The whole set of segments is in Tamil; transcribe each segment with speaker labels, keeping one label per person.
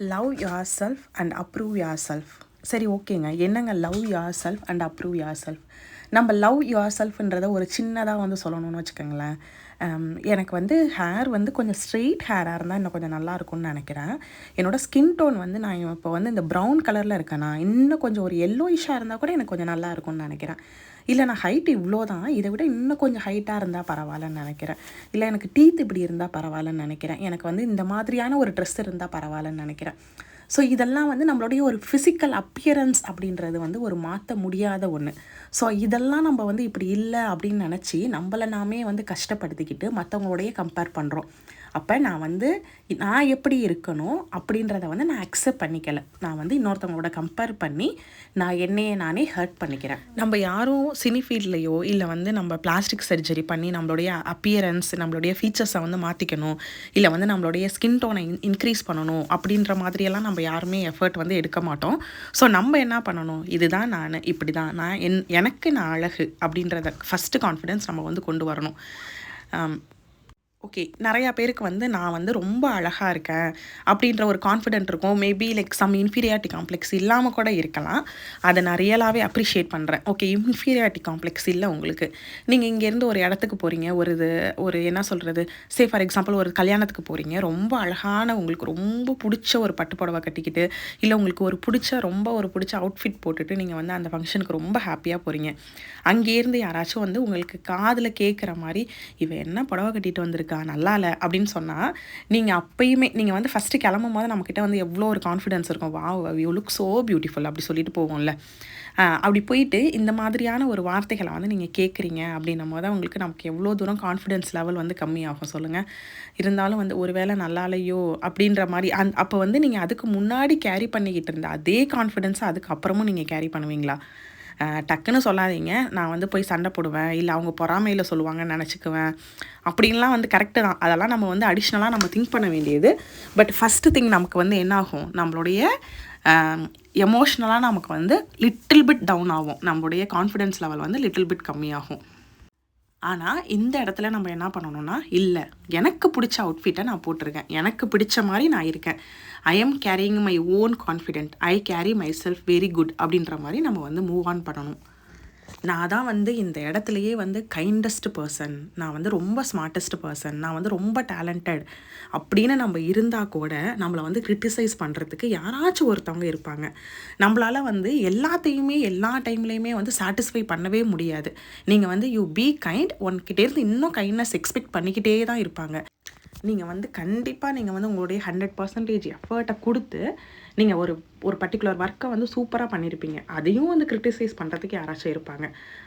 Speaker 1: Love your self and approve your self. சரி, ஓகேங்க. என்னங்க love your self and approve your self? நம்ம லவ் யுவர் செல்ஃப்ன்றதை ஒரு சின்னதாக வந்து சொல்லணும்னு வச்சுக்கோங்களேன். எனக்கு வந்து ஹேர் வந்து கொஞ்சம் ஸ்ட்ரெயிட் ஹேராக இருந்தால் இன்னும் கொஞ்சம் நல்லா இருக்கும்னு நினைக்கிறேன். என்னோடய ஸ்கின் டோன் வந்து நான் இப்போ வந்து இந்த ப்ரௌன் கலரில் இருக்கேனா, இன்னும் கொஞ்சம் ஒரு எல்லோயிஷாக இருந்தால் கூட எனக்கு கொஞ்சம் நல்லா இருக்கும்னு நினைக்கிறேன். இல்லை, நான் ஹைட் இவ்வளோ தான், இதை விட இன்னும் கொஞ்சம் ஹைட்டாக இருந்தால் பரவாயில்லன்னு நினைக்கிறேன். இல்லை, எனக்கு டீத் இப்படி இருந்தால் பரவாயில்லன்னு நினைக்கிறேன். எனக்கு வந்து இந்த மாதிரியான ஒரு ட்ரெஸ் இருந்தால் பரவாயில்லன்னு நினைக்கிறேன். ஸோ இதெல்லாம் வந்து நம்மளுடைய ஒரு ஃபிசிக்கல் அப்பியரன்ஸ் அப்படின்றது வந்து ஒரு மாற்ற முடியாத ஒன்று. ஸோ இதெல்லாம் நம்ம வந்து இப்படி இல்லை அப்படின்னு நினச்சி நம்மளை நாமே வந்து கஷ்டப்படுத்திக்கிட்டு மற்றவங்களோடைய கம்பேர் பண்ணுறோம். அப்போ நான் எப்படி இருக்கணும் அப்படின்றத வந்து நான் அக்செப்ட் பண்ணிக்கலை. நான் வந்து இன்னொருத்தவங்களோட கம்பேர் பண்ணி நான் என்னையே நானே ஹர்ட் பண்ணிக்கிறேன். நம்ம யாரும் சினி ஃபீல்ட்லேயோ இல்லை வந்து நம்ம பிளாஸ்டிக் சர்ஜரி பண்ணி நம்மளுடைய அப்பியரன்ஸ், நம்மளுடைய ஃபீச்சர்ஸை வந்து மாற்றிக்கணும், இல்லை வந்து நம்மளுடைய ஸ்கின் டோனை இன்க்ரீஸ் பண்ணணும் அப்படின்ற மாதிரியெல்லாம் நம்ம யாருமே எஃபர்ட் வந்து எடுக்க மாட்டோம். ஸோ நம்ம என்ன பண்ணணும், இதுதான் நான், இப்படி தான் நான், எனக்கு நான் அழகு அப்படின்றத ஃபஸ்ட்டு கான்ஃபிடென்ஸ் நம்ம வந்து கொண்டு வரணும். ஓகே, நிறையா பேருக்கு வந்து நான் வந்து ரொம்ப அழகாக இருக்கேன் அப்படின்ற ஒரு கான்ஃபிடென்ட் இருக்கும். Maybe like some inferiority complex இல்லாமல் கூட இருக்கலாம். அதை நான் ரியலாகவே அப்ரிஷியேட் பண்ணுறேன். ஓகே, இன்ஃபீரியாரிட்டி காம்ப்ளெக்ஸ் இல்லை உங்களுக்கு. நீங்கள் இங்கேருந்து ஒரு இடத்துக்கு போகிறீங்க, ஒரு என்ன சொல்கிறது, சே ஃபார் எக்ஸாம்பிள் ஒரு கல்யாணத்துக்கு போகிறீங்க, ரொம்ப அழகான உங்களுக்கு ரொம்ப பிடிச்ச ஒரு பட்டு புடவை கட்டிக்கிட்டு, இல்லை உங்களுக்கு ஒரு பிடிச்ச அவுட்ஃபிட் போட்டுட்டு நீங்கள் வந்து அந்த ஃபங்க்ஷனுக்கு ரொம்ப ஹாப்பியாக போகிறீங்க. அங்கேருந்து யாராச்சும் வந்து உங்களுக்கு காதில் கேட்குற மாதிரி இவ என்ன புடவை கட்டிட்டு வந்திருக்கு, நல்லா இல்லை அப்படின்னு சொன்னால், நீங்கள் அப்பயுமே நீங்கள் வந்து ஃபஸ்ட்டு கிளம்பும் போது நம்மக்கிட்ட வந்து எவ்வளோ ஒரு கான்ஃபிடென்ஸ் இருக்கும். Wow, you look so beautiful அப்படி சொல்லிட்டு போவோம்ல. அப்படி போயிட்டு இந்த மாதிரியான ஒரு வார்த்தைகளை வந்து நீங்கள் கேட்குறீங்க அப்படின்னும் போது உங்களுக்கு நமக்கு எவ்வளோ தூரம் கான்ஃபிடென்ஸ் லெவல் வந்து கம்மியாகும் சொல்லுங்கள். இருந்தாலும் வந்து ஒரு வேளை நல்லா இல்லையோ அப்படின்ற மாதிரி அப்போ வந்து நீங்கள் அதுக்கு முன்னாடி கேரி பண்ணிக்கிட்டு இருந்த அதே கான்ஃபிடென்ஸை அதுக்கப்புறமும் நீங்கள் கேரி பண்ணுவீங்களா? டக்குன்னு சொல்லாதீங்க, நான் வந்து போய் சண்டை போடுவேன், இல்லை அவங்க பொறாமையில் சொல்லுவாங்கன்னு நினச்சிக்குவேன் அப்படின்லாம் வந்து கரெக்டு தான். அதெல்லாம் நம்ம வந்து அடிஷ்னலாக நம்ம திங்க் பண்ண வேண்டியது. பட் ஃபஸ்ட்டு திங் நமக்கு வந்து என்ன ஆகும், நம்மளுடைய எமோஷ்னலாக நமக்கு வந்து லிட்டில் பிட் டவுன் ஆகும். நம்மளுடைய கான்ஃபிடென்ஸ் லெவல் வந்து லிட்டில் பிட் கம்மியாகும். ஆனால் இந்த இடத்துல நம்ம என்ன பண்ணணும்னா, இல்லை, எனக்கு பிடிச்ச அவுட்ஃபிட்டை நான் போட்டிருக்கேன், எனக்கு பிடிச்ச மாதிரி நான் இருக்கேன், I am caring my own confident, I carry my self very good அப்படின்ற மாதிரி நம்ம வந்து மூவ் ஆன் பண்ணணும். நான் தான் வந்து இந்த இடத்துலையே வந்து கைண்டஸ்ட் பர்சன், நான் வந்து ரொம்ப ஸ்மார்ட்டஸ்ட் பர்சன், நான் வந்து ரொம்ப டேலண்டட் அப்படின்னு நம்ம இருந்தால் கூட நம்மளை வந்து கிரிட்டிசைஸ் பண்ணுறதுக்கு யாராச்சும் ஒருத்தவங்க இருப்பாங்க. நம்மளால் வந்து எல்லாத்தையுமே எல்லா டைம்லேயுமே வந்து சாட்டிஸ்ஃபை பண்ணவே முடியாது. நீங்கள் வந்து யூ பி கைண்ட், உன்கிட்டேருந்து இன்னும் கைண்ட்னஸ் எக்ஸ்பெக்ட் பண்ணிக்கிட்டே தான் இருப்பாங்க. நீங்கள் வந்து கண்டிப்பாக நீங்கள் வந்து உங்களுடைய 100% எஃபர்ட்டை கொடுத்து நீங்கள் ஒரு பர்டிகுலர் ஒர்க்கை வந்து சூப்பராக பண்ணியிருப்பீங்க. அதையும் வந்து கிரிட்டிசைஸ் பண்ணுறதுக்கு யாராச்சும் இருப்பாங்க.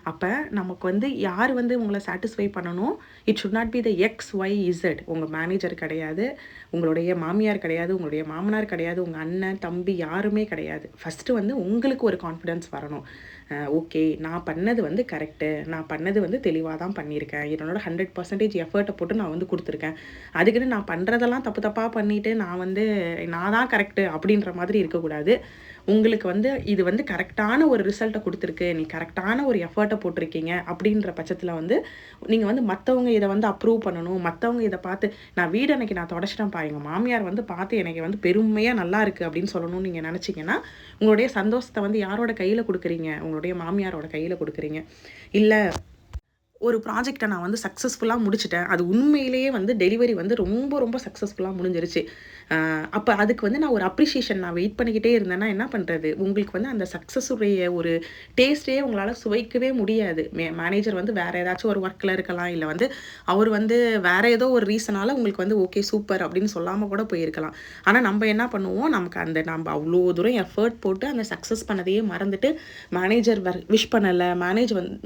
Speaker 1: அப்போ நமக்கு வந்து யார் வந்து உங்களை சாட்டிஸ்ஃபை பண்ணணும், it should not be the XYZ. உங்கள் மேனேஜர் கிடையாது, உங்களுடைய மாமியார் கிடையாது, உங்களுடைய மாமனார் கிடையாது, உங்கள் அண்ணன் தம்பி யாருமே கிடையாது. ஃபஸ்ட்டு வந்து உங்களுக்கு ஒரு கான்ஃபிடென்ஸ் வரணும். ஓகே, நான் பண்ணது வந்து கரெக்டு, நான் பண்ணது வந்து தெளிவாக தான் பண்ணியிருக்கேன், என்னோட 100% எஃபர்ட்டை போட்டு நான் வந்து கொடுத்துருக்கேன், அதுக்குன்னு நான் பண்ணுறதெல்லாம் தப்பாக பண்ணிவிட்டு நான் தான் கரெக்டு அப்படின்ற மாதிரி இருக்கக்கூடாது. உங்களுக்கு வந்து இது வந்து கரெக்டான ஒரு ரிசல்ட்டை கொடுத்துருக்கு, நீ கரெக்டான ஒரு எஃபர்ட்டை போட்டிருக்கீங்க அப்படின்ற பட்சத்தில் வந்து நீங்கள் வந்து மற்றவங்க இதை வந்து அப்ரூவ் பண்ணணும். மற்றவங்க இதை பார்த்து, நான் வீடு அன்னைக்கு நான் தொடச்சிட்டேன்ப்பா, எங்கள் மாமியார் வந்து பார்த்து எனக்கு வந்து பெருமையாக நல்லா இருக்குது அப்படின்னு சொல்லணும்னு நீங்கள் நினச்சிங்கன்னா, உங்களுடைய சந்தோஷத்தை வந்து யாரோட கையில் கொடுக்குறீங்க, உங்களுடைய மாமியாரோட கையில் கொடுக்குறீங்க. இல்லை, ஒரு ப்ராஜெக்டை நான் வந்து சக்ஸஸ்ஃபுல்லாக முடிச்சிட்டேன், அது உண்மையிலேயே வந்து டெலிவரி வந்து ரொம்ப ரொம்ப சக்ஸஸ்ஃபுல்லாக முடிஞ்சிருச்சு, அப்போ அதுக்கு வந்து நான் ஒரு அப்ரிஷியேஷன் நான் வெயிட் பண்ணிக்கிட்டே இருந்தேன்னா என்ன பண்ணுறது? உங்களுக்கு வந்து அந்த சக்ஸஸுடைய ஒரு டேஸ்ட்டே உங்களால் சுவைக்கவே முடியாது. மேனேஜர் வந்து வேறு ஏதாச்சும் ஒரு ஒர்க்கில் இருக்கலாம், இல்லை வந்து அவர் வந்து வேறு ஏதோ ஒரு ரீசனால் உங்களுக்கு வந்து ஓகே சூப்பர் அப்படின்னு சொல்லாமல் கூட போயிருக்கலாம். ஆனால் நம்ம என்ன பண்ணுவோம், நமக்கு நம்ம அவ்வளோ தூரம் எஃபர்ட் போட்டு அந்த சக்ஸஸ் பண்ணதையே மறந்துட்டு மேனேஜர் விஷ் பண்ணலை,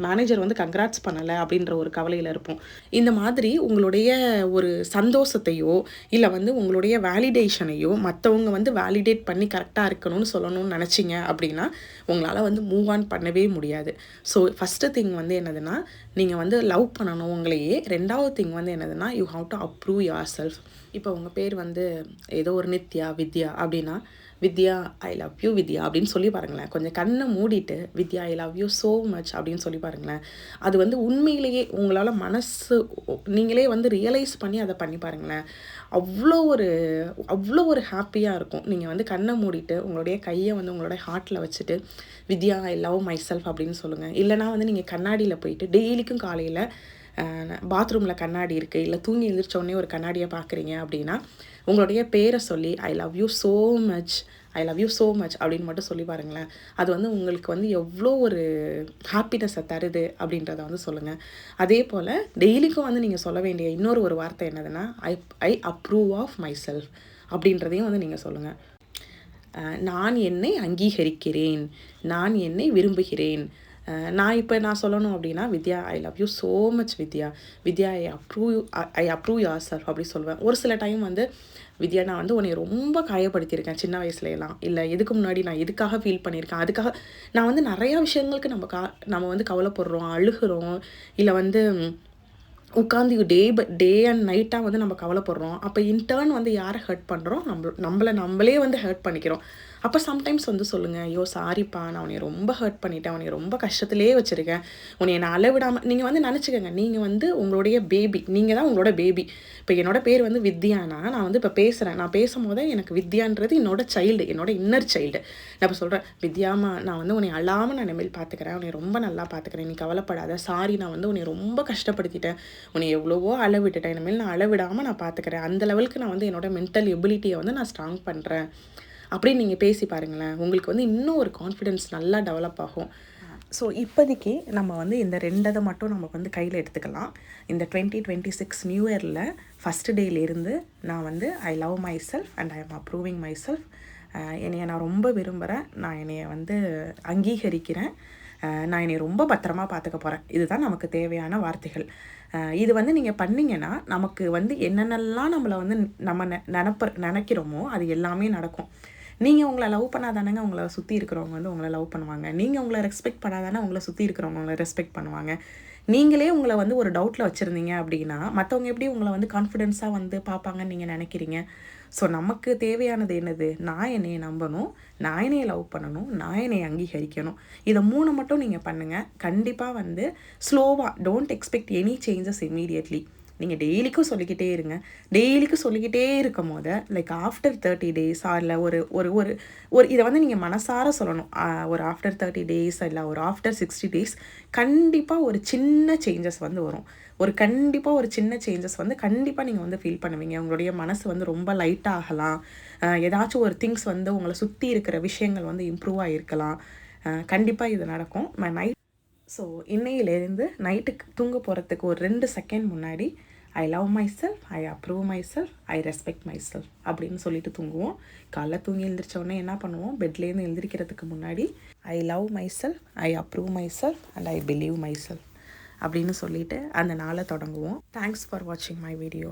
Speaker 1: மேனேஜர் வந்து கங்க்ராட்ஸ் பண்ணலை அப்படின்ற ஒரு கவலையில் இருப்போம். இந்த மாதிரி உங்களுடைய ஒரு சந்தோஷத்தையோ இல்லை வந்து உங்களுடைய வேலிடேஷனையோ மற்றவங்க வந்து வேலிடேட் பண்ணி கரெக்டாக இருக்கணும்னு சொல்லணும்னு நினச்சிங்க அப்படின்னா உங்களால் வந்து மூவ் ஆன் பண்ணவே முடியாது. ஸோ ஃபஸ்ட்டு திங் வந்து என்னதுன்னா, நீங்கள் வந்து லவ் பண்ணணும் உங்களையே. ரெண்டாவது திங் வந்து என்னதுன்னா, you have to approve your self. இப்போ உங்கள் பேர் வந்து ஏதோ ஒரு நித்யா, வித்யா அப்படின்னா, வித்யா ஐ லவ் யூ வித்யா அப்படின்னு சொல்லி பாருங்களேன். கொஞ்சம் கண்ணை மூடிட்டு Vidya I love you so much அப்படின்னு சொல்லி பாருங்களேன். அது வந்து உண்மையிலேயே உங்களால் நீங்களே வந்து ரியலைஸ் பண்ணி அதை பண்ணி பாருங்களேன். அவ்வளோ ஒரு ஹாப்பியாக இருக்கும். நீங்கள் வந்து கண்ணை மூடிட்டு உங்களுடைய கையை வந்து உங்களுடைய ஹார்ட்டில் வச்சுட்டு வித்யா ஐ லவ் மை செல்ஃப் அப்படின்னு சொல்லுங்கள். இல்லைனா வந்து நீங்கள் கண்ணாடியில் போயிட்டு டெய்லிக்கும் காலையில் பாத்ரூமில் கண்ணாடி இருக்குது, இல்லை தூங்கி எழுந்திரிச்சோடனே ஒரு கண்ணாடியை பார்க்குறீங்க அப்படின்னா உங்களுடைய பேரை சொல்லி ஐ love you so much, I love you so much அப்படின்னு மட்டும் சொல்லி பாருங்களேன். அது வந்து உங்களுக்கு வந்து எவ்வளோ ஒரு ஹாப்பினஸை தருது அப்படின்றத வந்து சொல்லுங்கள். அதே போல் டெய்லிக்கும் வந்து நீங்கள் சொல்ல வேண்டிய இன்னொரு வார்த்தை என்னதுன்னா ஐ அப்ரூவ் ஆஃப் மை செல்ஃப் அப்படின்றதையும் வந்து நீங்கள் சொல்லுங்கள். நான் என்னை அங்கீகரிக்கிறேன், நான் என்னை விரும்புகிறேன். நான் சொல்லணும் அப்படின்னா Vidya I love you so much Vidya, Vidya I approve yourself அப்படி சொல்லுவேன். ஒரு சில டைம் வந்து வித்யா நான் வந்து உன்னை ரொம்ப காயப்படுத்தியிருக்கேன் சின்ன வயசுலலாம், இல்லை இதுக்கு முன்னாடி நான் எதுக்காக ஃபீல் பண்ணியிருக்கேன், அதுக்காக நான் வந்து நிறையா விஷயங்களுக்கு நம்ம வந்து கவலைப்படுறோம், அழுகிறோம், இல்லை வந்து உட்காந்து டே அண்ட் நைட்டாக வந்து நம்ம கவலைப்படுறோம். அப்போ இன்டர்ன் வந்து யாரை ஹர்ட் பண்ணுறோம், நம்மளே வந்து ஹர்ட் பண்ணிக்கிறோம். அப்போ சம்டைம்ஸ் வந்து சொல்லுங்கள், ஐயோ சாரிப்பா நான் உன்னை ரொம்ப ஹர்ட் பண்ணிட்டேன், உன்னை ரொம்ப கஷ்டத்துலேயே வச்சுருக்கேன், உன்னை நான் அளவிடாமல் நீங்கள் வந்து நினச்சிக்கோங்க, நீங்கள் வந்து உங்களுடைய பேபி, நீங்கள் தான் உங்களோட பேபி. இப்போ என்னோட பேர் வந்து வித்யானா, நான் வந்து இப்போ பேசுகிறேன், நான் பேசும்போது எனக்கு வித்யான்றது என்னோட சைல்டு, என்னோட இன்னர் சைல்டு. நான் இப்போ சொல்கிறேன், வித்யாமா நான் வந்து உன்னை அழாமல் நான் இனிமேல் பார்த்துக்கிறேன், உன்னை ரொம்ப நல்லா பார்த்துக்கிறேன், நீ கவலைப்படாத, சாரி நான் வந்து உன்னை ரொம்ப கஷ்டப்படுத்திட்டேன், உன்னை எவ்வளவோ அளவிட்டுட்டேன், இனிமேல் நான் அளவிடாமல் நான் பார்த்துக்கிறேன், அந்த லெவலுக்கு நான் வந்து என்னோட மென்டல் எபிலிட்டியை வந்து நான் ஸ்ட்ராங் பண்ணுறேன் அப்படின்னு நீங்கள் பேசி பாருங்களேன். உங்களுக்கு வந்து இன்னும் ஒரு கான்ஃபிடென்ஸ் நல்லா டெவலப் ஆகும். ஸோ இப்போதைக்கு நம்ம வந்து இந்த 2 மட்டும் நம்ம வந்து கையில் எடுத்துக்கலாம். இந்த 2026 நியூ இயரில் ஃபஸ்ட்டு டேலேருந்து நான் வந்து I love my self and I am approving my self. என்னையை நான் ரொம்ப விரும்புகிறேன், நான் என்னையை வந்து அங்கீகரிக்கிறேன், நான் என்னை ரொம்ப பத்திரமா பார்த்துக்க போகிறேன். இதுதான் நமக்கு தேவையான வார்த்தைகள். இது வந்து நீங்கள் பண்ணிங்கன்னா நமக்கு வந்து என்னென்னலாம் நம்மளை வந்து நம்ம நினைக்கிறோமோ அது எல்லாமே நடக்கும். நீங்கள் உங்களை லவ் பண்ணாதானங்க உங்களை சுற்றி இருக்கிறவங்க வந்து உங்களை லவ் பண்ணுவாங்க. நீங்கள் உங்களை ரெஸ்பெக்ட் பண்ணாதானே உங்களை சுற்றி இருக்கிறவங்க உங்களை ரெஸ்பெக்ட் பண்ணுவாங்க. நீங்களே உங்களை வந்து ஒரு டவுட்டில் வச்சுருந்தீங்க அப்படின்னா மற்றவங்க எப்படி உங்களை வந்து கான்ஃபிடென்ஸாக வந்து பார்ப்பாங்கன்னு நீங்கள் நினைக்கிறீங்க? ஸோ நமக்கு தேவையானது என்னது? நான் என்னையை நம்பணும், நான் என்னையை லவ் பண்ணணும், நான் என்னையை அங்கீகரிக்கணும். இதை 3 மட்டும் நீங்கள் பண்ணுங்கள். கண்டிப்பாக வந்து ஸ்லோவாக, don't expect any changes immediately. நீங்கள் டெய்லிக்கும் சொல்லிக்கிட்டே இருங்க. டெய்லிக்கும் சொல்லிக்கிட்டே இருக்கும் போது லைக் ஆஃப்டர் 30 days இல்லை ஒரு ஒரு ஒரு ஒரு இதை வந்து நீங்கள் மனசார சொல்லணும். ஒரு ஆஃப்டர் 30 days இல்லை ஒரு ஆஃப்டர் 60 days கண்டிப்பாக ஒரு சின்ன சேஞ்சஸ் வந்து வரும். கண்டிப்பாக ஒரு சின்ன சேஞ்சஸ் வந்து கண்டிப்பாக நீங்கள் வந்து ஃபீல் பண்ணுவீங்க. உங்களுடைய மனசு வந்து ரொம்ப லைட்டாக ஆகலாம். ஏதாச்சும் ஒரு திங்ஸ் வந்து உங்களை சுற்றி இருக்கிற விஷயங்கள் வந்து இம்ப்ரூவ் ஆகிருக்கலாம். கண்டிப்பாக இது நடக்கும். ஸோ இன்னையிலேருந்து நைட்டுக்கு தூங்க போகிறதுக்கு ஒரு 2 செகண்ட் முன்னாடி I love my self, I approve my self, I respect my self அப்படின்னு சொல்லிட்டு தூங்குவோம். காலைல தூங்கி எழுந்திரிச்சோடனே என்ன பண்ணுவோம், பெட்லேருந்து எழுந்திரிக்கிறதுக்கு முன்னாடி I love my self, I approve my self and I believe my self அப்படின்னு சொல்லிட்டு அந்த நாளை தொடங்குவோம். தேங்க்ஸ் ஃபார் வாட்சிங் மை வீடியோ.